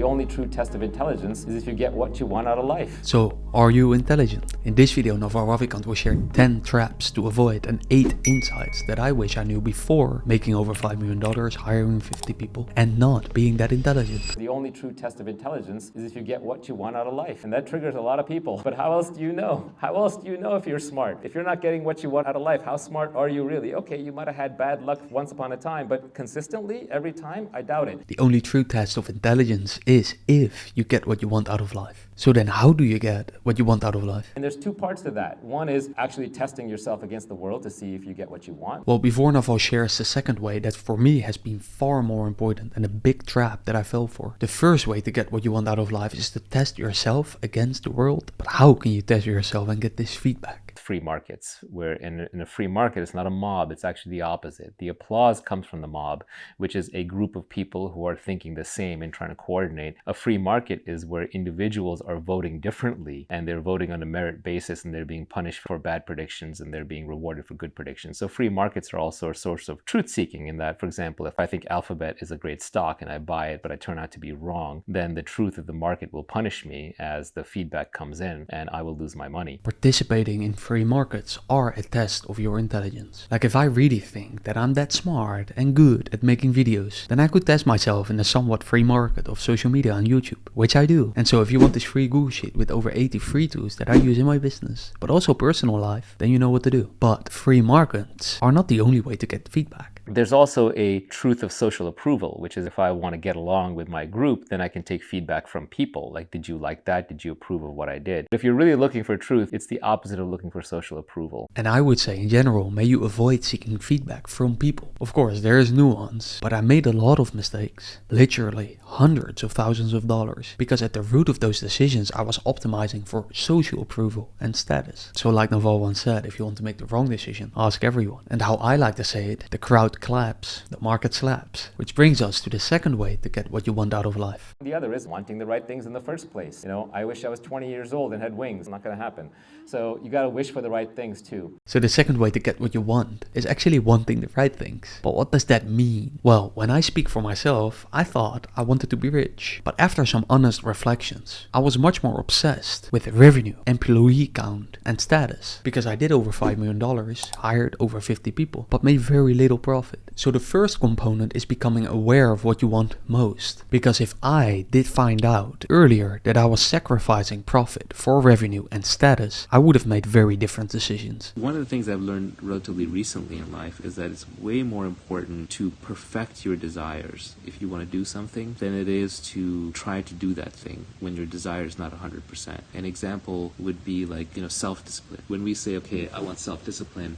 The only true test of intelligence is if you get what you want out of life. So, are you intelligent? In this video, Naval Ravikant will share 10 traps to avoid and 8 insights that I wish I knew before making over $5 million, hiring 50 people, and not being that intelligent. The only true test of intelligence is if you get what you want out of life. And that triggers a lot of people. But how else do you know? How else do you know if you're smart? If you're not getting what you want out of life, how smart are you really? Okay, you might have had bad luck once upon a time, but consistently, every time, I doubt it. The only true test of intelligence is if you get what you want out of life. So then how do you get what you want out of life? And there's two parts to that. One is actually testing yourself against the world to see if you get what you want. Well, before Naval shares the second way that for me has been far more important and a big trap that I fell for. The first way to get what you want out of life is to test yourself against the world. But how can you test yourself and get this feedback? Free markets, where in a free market, it's not a mob, it's actually the opposite. The applause comes from the mob, which is a group of people who are thinking the same and trying to coordinate. A free market is where individuals are voting differently and they're voting on a merit basis and they're being punished for bad predictions and they're being rewarded for good predictions. So free markets are also a source of truth seeking in that, for example, if I think Alphabet is a great stock and I buy it, but I turn out to be wrong, then the truth of the market will punish me as the feedback comes in and I will lose my money. Participating in free markets are a test of your intelligence. Like if I really think that I'm that smart and good at making videos, then I could test myself in a somewhat free market of social media on YouTube, which I do. And so if you want this free Google Sheet with over 80 free tools that I use in my business, but also personal life, then you know what to do. But free markets are not the only way to get feedback. There's also a truth of social approval, which is if I want to get along with my group, then I can take feedback from people. Like, did you like that? Did you approve of what I did? If you're really looking for truth, it's the opposite of looking for social approval. And I would say in general, may you avoid seeking feedback from people. Of course, there is nuance, but I made a lot of mistakes. Literally hundreds of thousands of dollars. Because at the root of those decisions, I was optimizing for social approval and status. So like Naval once said, if you want to make the wrong decision, ask everyone. And how I like to say it, the crowd claps, the market slaps. Which brings us to the second way to get what you want out of life. The other is wanting the right things in the first place. You know, I wish I was 20 years old and had wings. It's not going to happen. So you got to wish for the right things too. So the second way to get what you want is actually wanting the right things. But what does that mean? Well, when I speak for myself, I thought I wanted to be rich. But after some honest reflections, I was much more obsessed with revenue, employee count, and status. Because I did over $5 million, hired over 50 people, but made very little profit. So the first component is becoming aware of what you want most. Because if I did find out earlier that I was sacrificing profit for revenue and status, I would have made very different decisions. One of the things I've learned relatively recently in life is that it's way more important to perfect your desires if you want to do something than it is to try to do that thing when your desire is not 100%. An example would be like, self-discipline. When we say, okay, I want self-discipline,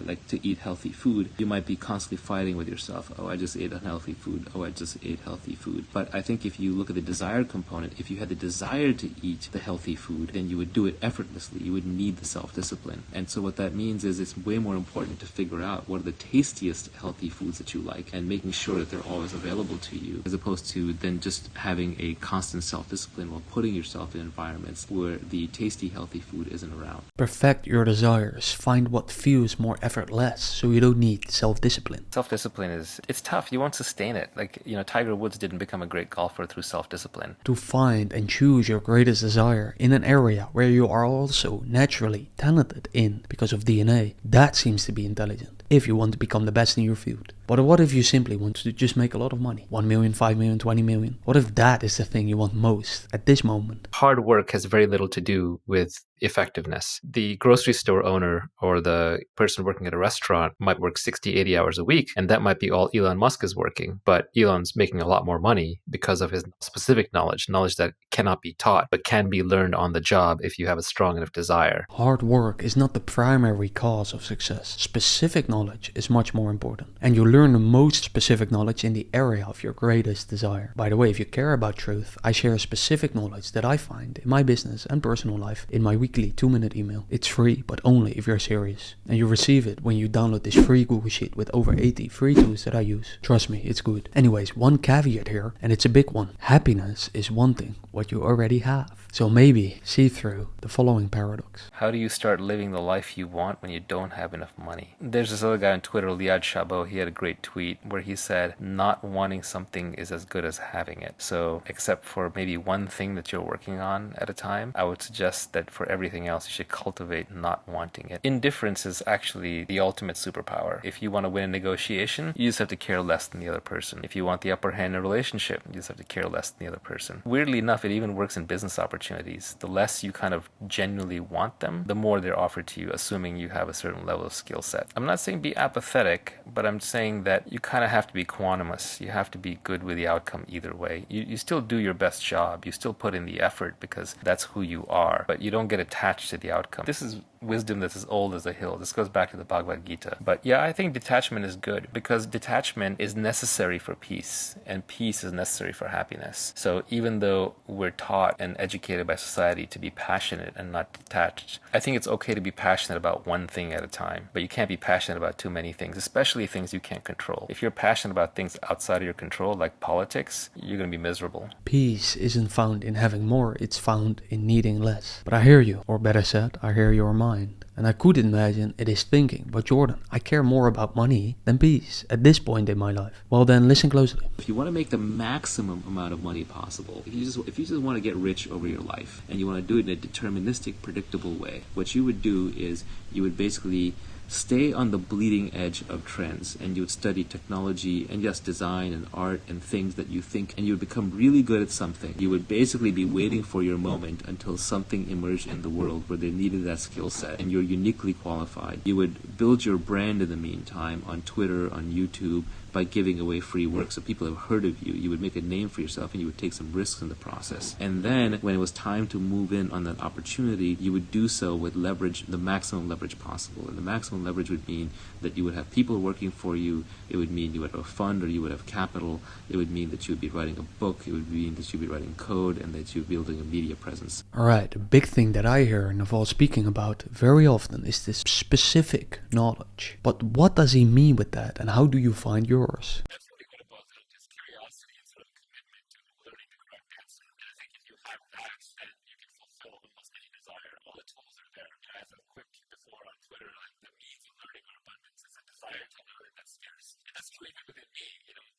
like to eat healthy food, you might be constantly fighting with yourself. Oh, I just ate unhealthy food. Oh, I just ate healthy food. But I think if you look at the desired component, if you had the desire to eat the healthy food, then you would do it effortlessly. You wouldn't need the self-discipline. And so what that means is it's way more important to figure out what are the tastiest healthy foods that you like and making sure that they're always available to you, as opposed to then just having a constant self-discipline while putting yourself in environments where the tasty healthy food isn't around. Perfect your desires. Find what feels more effortless so you don't need self-discipline. Self-discipline it's tough. You won't sustain it. Like, Tiger Woods didn't become a great golfer through self-discipline. To find and choose your greatest desire in an area where you are also naturally talented in because of DNA, that seems to be intelligent if you want to become the best in your field. But what if you simply want to just make a lot of money? 1 million, 5 million, 20 million? What if that is the thing you want most at this moment? Hard work has very little to do with effectiveness. The grocery store owner or the person working at a restaurant might work 60, 80 hours a week, and that might be all Elon Musk is working. But Elon's making a lot more money because of his specific knowledge that cannot be taught, but can be learned on the job if you have a strong enough desire. Hard work is not the primary cause of success. Specific knowledge is much more important. And you learn the most specific knowledge in the area of your greatest desire. By the way, if you care about truth, I share specific knowledge that I find in my business and personal life in my weekly 2-minute email. It's free, but only if you're serious. And you receive it when you download this free Google Sheet with over 80 free tools that I use. Trust me, it's good. Anyways, one caveat here, and it's a big one. Happiness is one thing. What what you already have. So maybe see through the following paradox. How do you start living the life you want when you don't have enough money? There's this other guy on Twitter, Liad Chabot. He had a great tweet where he said, not wanting something is as good as having it. So except for maybe one thing that you're working on at a time, I would suggest that for everything else, you should cultivate not wanting it. Indifference is actually the ultimate superpower. If you want to win a negotiation, you just have to care less than the other person. If you want the upper hand in a relationship, you just have to care less than the other person. Weirdly enough, it even works in business opportunities. The less you kind of genuinely want them, the more they're offered to you, assuming you have a certain level of skill set. I'm not saying be apathetic, but I'm saying that you kind of have to be quantumous. You have to be good with the outcome either way. You still do your best job. You still put in the effort because that's who you are, but you don't get attached to the outcome. This is wisdom that's as old as a hill. This goes back to the Bhagavad Gita. But yeah, I think detachment is good because detachment is necessary for peace and peace is necessary for happiness. So even though we're taught and educated by society to be passionate and not detached, I think it's okay to be passionate about one thing at a time, but you can't be passionate about too many things, especially things you can't control. If you're passionate about things outside of your control, like politics, you're going to be miserable. Peace isn't found in having more, it's found in needing less. But I hear you, or better said, I hear your mind. And I could imagine it is thinking, but Jordan, I care more about money than peace at this point in my life. Well then, listen closely. If you want to make the maximum amount of money possible, if you just want to get rich over your life, and you want to do it in a deterministic, predictable way, what you would do is you would basically stay on the bleeding edge of trends, and you would study technology and yes, design and art and things that you think, and you would become really good at something. You would basically be waiting for your moment until something emerged in the world where they needed that skill set and you're uniquely qualified. You would build your brand in the meantime on Twitter, on YouTube, by giving away free work so people have heard of you. You would make a name for yourself and you would take some risks in the process. And then when it was time to move in on that opportunity, you would do so with leverage, the maximum leverage possible. And the maximum leverage would mean that you would have people working for you. It would mean you would have a fund or you would have capital. It would mean that you would be writing a book. It would mean that you would be writing code and that you would be building a media presence. Alright, a big thing that I hear Naval speaking about very often is this specific knowledge. But what does he mean with that and how do you find yours? That's really what it boils down to, is curiosity and sort of commitment to learning the correct answer. And I think if you have that, then you can fulfill almost any desire. All the tools are there. As I've quipped before on Twitter, like the means of learning are abundance. It's a desire to learn that's scarce. And that's true even within me.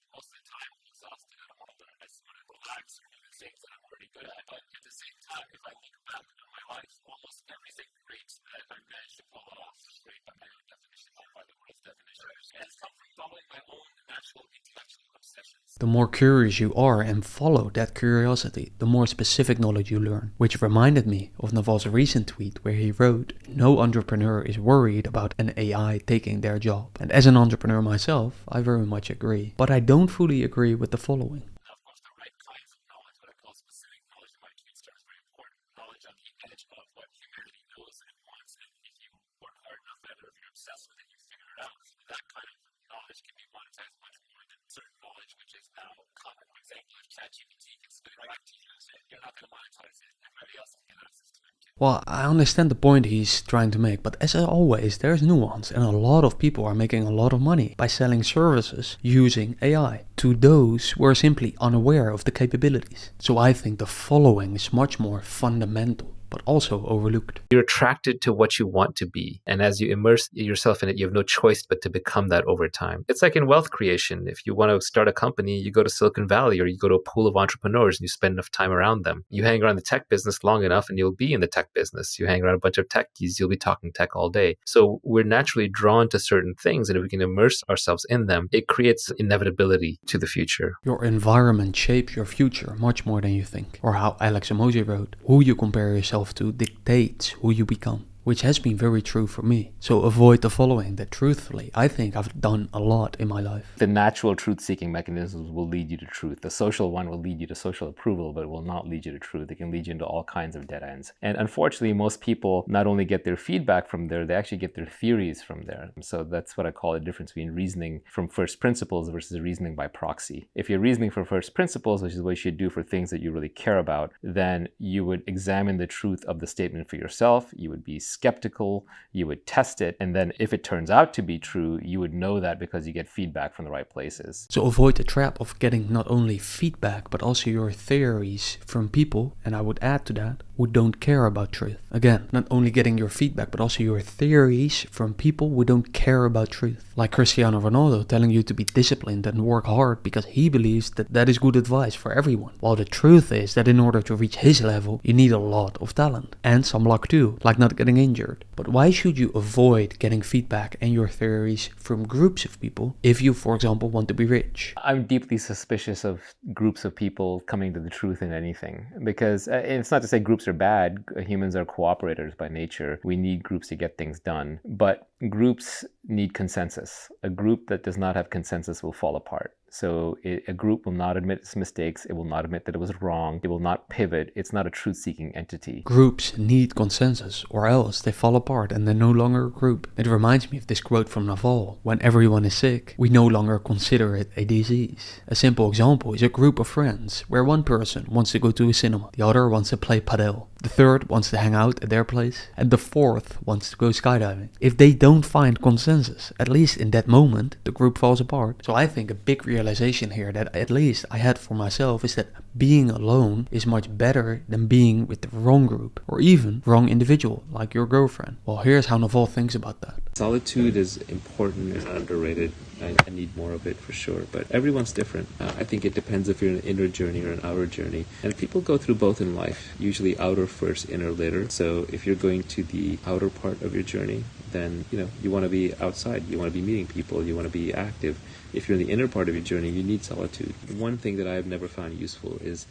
Most of the time I'm exhausted. I don't want to learn. I just want to relax or do the things that I'm already good at. But at the same time, if I look back on my life, almost everything great that I managed to pull off is great by my own definition, not by the world's definition. And it's come from following my own natural intellectual obsessions. The more curious you are and follow that curiosity, the more specific knowledge you learn. Which reminded me of Naval's recent tweet where he wrote, "No entrepreneur is worried about an AI taking their job." And as an entrepreneur myself, I very much agree. But I don't fully agree with the following. Now, of course, the right kinds of knowledge, what I call specific knowledge in my tweet star, is very important. Knowledge on the edge of what humanity knows and wants. And if you work hard enough at it, or if you're obsessed with it, you figure it out. That kind of knowledge can be monetized much more than certain knowledge, which is now common. For example, if ChatGPT can spit it right to you, you're not going to monetize it. Everybody else can get access to it too. Well, I understand the point he's trying to make, but as always, there's nuance, and a lot of people are making a lot of money by selling services using AI to those who are simply unaware of the capabilities. So I think the following is much more fundamental, but also overlooked. You're attracted to what you want to be. And as you immerse yourself in it, you have no choice but to become that over time. It's like in wealth creation. If you want to start a company, you go to Silicon Valley or you go to a pool of entrepreneurs and you spend enough time around them. You hang around the tech business long enough and you'll be in the tech business. You hang around a bunch of techies, you'll be talking tech all day. So we're naturally drawn to certain things. And if we can immerse ourselves in them, it creates inevitability to the future. Your environment shapes your future much more than you think. Or how Alex Emoji wrote, who you compare yourself to dictates who you become. Which has been very true for me. So avoid the following that truthfully, I think I've done a lot in my life. The natural truth-seeking mechanisms will lead you to truth. The social one will lead you to social approval, but it will not lead you to truth. It can lead you into all kinds of dead ends. And unfortunately, most people not only get their feedback from there, they actually get their theories from there. So that's what I call the difference between reasoning from first principles versus reasoning by proxy. If you're reasoning from first principles, which is what you should do for things that you really care about, then you would examine the truth of the statement for yourself. You would be skeptical, you would test it, and then if it turns out to be true, you would know that because you get feedback from the right places. So avoid the trap of getting not only feedback but also your theories from people, and I would add to that, who don't care about truth. Again, not only getting your feedback but also your theories from people who don't care about truth. Like Cristiano Ronaldo telling you to be disciplined and work hard because he believes that that is good advice for everyone. While the truth is that in order to reach his level, you need a lot of talent. And some luck too, like not getting injured. But why should you avoid getting feedback and your theories from groups of people if you, for example, want to be rich? I'm deeply suspicious of groups of people coming to the truth in anything, because it's not to say groups are bad. Humans are cooperators by nature. We need groups to get things done. But groups need consensus. A group that does not have consensus will fall apart. So a group will not admit its mistakes. It will not admit that it was wrong. It will not pivot. It's not a truth-seeking entity. Groups need consensus, or else they fall apart and they're no longer a group. It reminds me of this quote from Naval: when everyone is sick, we no longer consider it a disease. A simple example is a group of friends where one person wants to go to a cinema, the other wants to play padel, the third wants to hang out at their place, and the fourth wants to go skydiving. If they don't find consensus, at least in that moment, the group falls apart. So I think a big realization here that at least I had for myself is that being alone is much better than being with the wrong group or even wrong individual like your girlfriend. Well, here's how Naval thinks about that. Solitude is important and underrated. I need more of it for sure, but everyone's different. I think it depends if you're an inner journey or an outer journey. And people go through both in life, usually outer first, inner later. So if you're going to the outer part of your journey, then you want to be outside, you want to be meeting people, you want to be active. If you're in the inner part of your journey, you need solitude. One thing that I've never found useful is,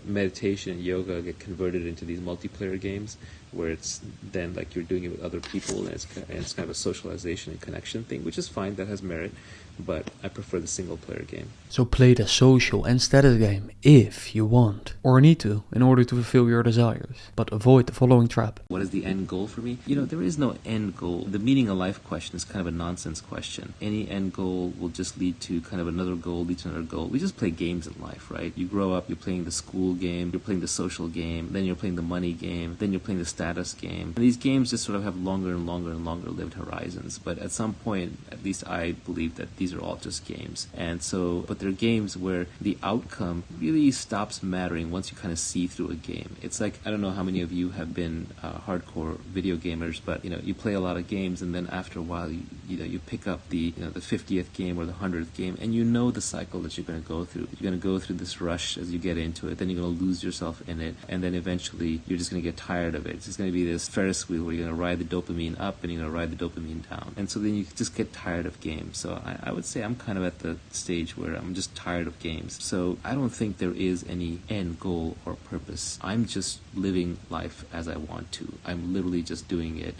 meditation and yoga get converted into these multiplayer games where it's then like you're doing it with other people, and it's kind of a socialization and connection thing, which is fine, that has merit, but I prefer the single player game. So play the social and status game if you want or need to in order to fulfill your desires, but avoid the following trap. What is the end goal for me? There is no end goal. The meaning of life question is kind of a nonsense question. Any end goal will just lead to kind of another goal, lead to another goal. We just play games in life, right? You grow up, you're playing the school game, you're playing the social game, then you're playing the money game, then you're playing the status game. And these games just sort of have longer and longer and longer lived horizons. But at some point, at least I believe that these are all just games. And so, but they're games where the outcome really stops mattering once you kind of see through a game. It's like, I don't know how many of you have been hardcore video gamers, but you play a lot of games, and then after a while you pick up the 50th game or the 100th game, and the cycle that you're going to go through. You're going to go through this rush as you get into it, then you're going to lose yourself in it, and then eventually you're just going to get tired of it. It's just going to be this Ferris wheel where you're going to ride the dopamine up and you're going to ride the dopamine down, and so then you just get tired of games. So I would say I'm kind of at the stage where I'm just tired of games. So I don't think there is any end goal or purpose. I'm just living life as I want to. I'm literally just doing it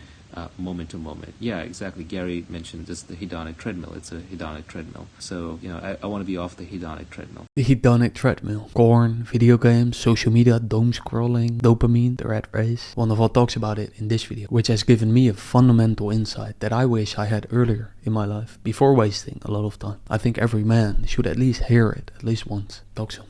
moment to moment. Yeah, exactly. Gary mentioned just the hedonic treadmill. It's a hedonic treadmill. So, I want to be off the hedonic treadmill. The hedonic treadmill. Porn, video games, social media, doom scrolling, dopamine, the rat race. Naval talks about it in this video, which has given me a fundamental insight that I wish I had earlier in my life, before wasting a lot of time. I think every man should at least hear it at least once. Talk soon.